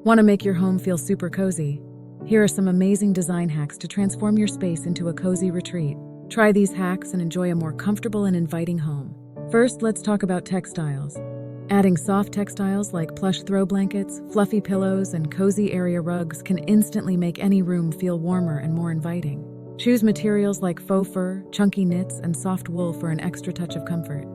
Want to make your home feel super cozy? Here are some amazing design hacks to transform your space into a cozy retreat. Try these hacks and enjoy a more comfortable and inviting home. First, let's talk about textiles. Adding soft textiles like plush throw blankets, fluffy pillows, and cozy area rugs can instantly make any room feel warmer and more inviting. Choose materials like faux fur, chunky knits, and soft wool for an extra touch of comfort.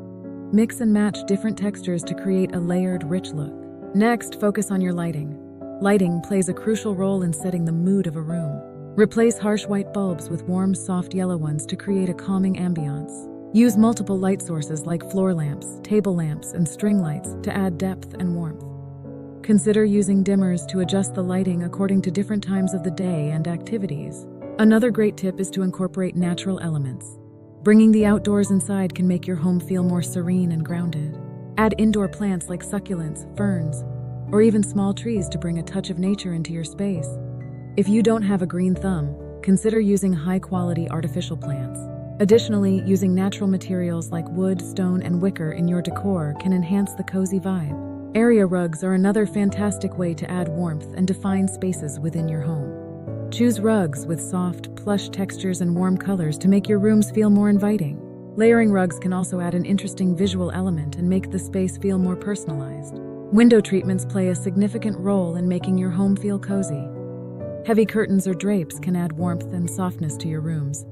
Mix and match different textures to create a layered, rich look. Next, focus on your lighting. Lighting plays a crucial role in setting the mood of a room. Replace harsh white bulbs with warm, soft yellow ones to create a calming ambiance. Use multiple light sources like floor lamps, table lamps, and string lights to add depth and warmth. Consider using dimmers to adjust the lighting according to different times of the day and activities. Another great tip is to incorporate natural elements. Bringing the outdoors inside can make your home feel more serene and grounded. Add indoor plants like succulents, ferns, or even small trees to bring a touch of nature into your space. If you don't have a green thumb, consider using high-quality artificial plants. Additionally, using natural materials like wood, stone, and wicker in your decor can enhance the cozy vibe. Area rugs are another fantastic way to add warmth and define spaces within your home. Choose rugs with soft, plush textures and warm colors to make your rooms feel more inviting. Layering rugs can also add an interesting visual element and make the space feel more personalized. Window treatments play a significant role in making your home feel cozy. Heavy curtains or drapes can add warmth and softness to your rooms,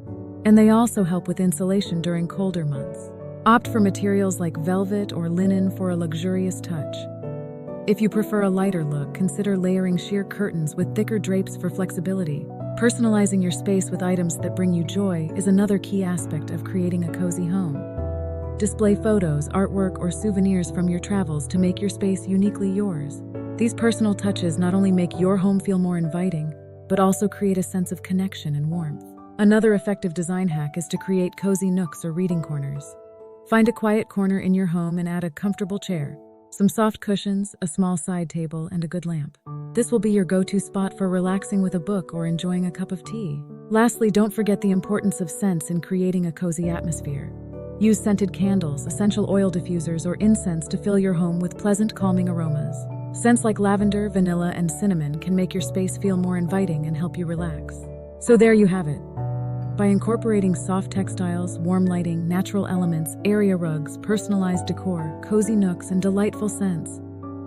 and they also help with insulation during colder months. Opt for materials like velvet or linen for a luxurious touch. If you prefer a lighter look, consider layering sheer curtains with thicker drapes for flexibility. Personalizing your space with items that bring you joy is another key aspect of creating a cozy home. Display photos, artwork, or souvenirs from your travels to make your space uniquely yours. These personal touches not only make your home feel more inviting, but also create a sense of connection and warmth. Another effective design hack is to create cozy nooks or reading corners. Find a quiet corner in your home and add a comfortable chair, some soft cushions, a small side table, and a good lamp. This will be your go-to spot for relaxing with a book or enjoying a cup of tea. Lastly, don't forget the importance of scents in creating a cozy atmosphere. Use scented candles, essential oil diffusers, or incense to fill your home with pleasant, calming aromas. Scents like lavender, vanilla, and cinnamon can make your space feel more inviting and help you relax. So there you have it. By incorporating soft textiles, warm lighting, natural elements, area rugs, personalized decor, cozy nooks, and delightful scents,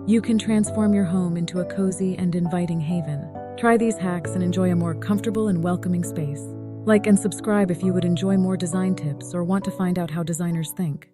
you can transform your home into a cozy and inviting haven. Try these hacks and enjoy a more comfortable and welcoming space. Like and subscribe if you would enjoy more design tips or want to find out how designers think.